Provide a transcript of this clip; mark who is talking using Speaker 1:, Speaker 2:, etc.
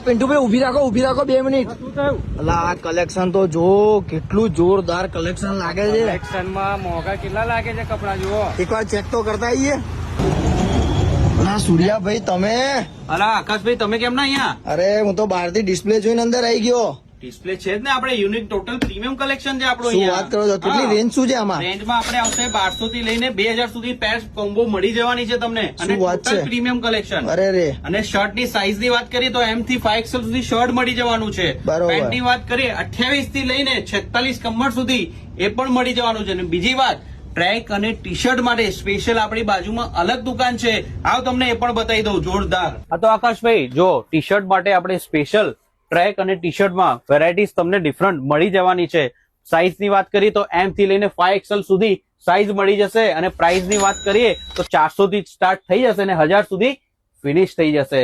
Speaker 1: પિન્ટુભાઈ ઉભી રાખો 2 મિનિટ. અલા આ કલેક્શન તો જો કેટલું જોરદાર કલેક્શન લાગે છે.
Speaker 2: કલેક્શન માં મોંઘા કેટલા લાગે છે કપડા જુઓ.
Speaker 1: એકવાર ચેક તો કરતા આવીએ. અલા સૂર્યાભાઈ તમે.
Speaker 2: અલા આકાશભાઈ તમે કેમ ના અહીંયા?
Speaker 1: અરે હું તો બહારથી ડિસ્પ્લે જોઈને અંદર આવી ગયો.
Speaker 2: ડિસ્પ્લે છે જ ને આપણે યુનિક ટોટલ પ્રીમિયમ કલેક્શન છે આપણું.
Speaker 1: શું વાત કરો છો? કેટલી રેન્જ શું છે આમાં?
Speaker 2: રેન્જમાં આપણે આવશે 1200 થી લઈને 2000 સુધી પેર કોમ્બો મળી જવાની છે તમને. અને
Speaker 1: શું વાત
Speaker 2: ટોટલ
Speaker 1: છે?
Speaker 2: Premium collection.
Speaker 1: અરે રે.
Speaker 2: અને શર્ટ ની સાઈઝ ની વાત કરીએ તો M થી 5XL સુધી શર્ટ મળી જવાનું છે.
Speaker 1: બરોબર.
Speaker 2: પેન્ટ ની વાત કરીએ 28 થી લઈને 46 કમર સુધી એ પણ મળી જવાનું છે. અને બીજી વાત ટ્રેક અને ટી શર્ટ માટે સ્પેશિયલ આપણી બાજુમાં અલગ દુકાન છે. આવ તમને એ પણ બતાવી દઉં જોરદાર. આ તો આકાશભાઈ જો ટી શર્ટ માટે આપણે સ્પેશિયલ ટ્રેક અને ટી શર્ટમાં વેરાયટીઝ તમને ડિફરન્ટ મળી જવાની છે. સાઈઝ ની વાત કરીએ તો M થી લઈને 5XL સુધી સાઈઝ મળી જશે. અને પ્રાઇસ ની વાત કરીએ તો 400 થી સ્ટાર્ટ થઈ જશે અને 1000 સુધી ફિનિશ થઈ જશે.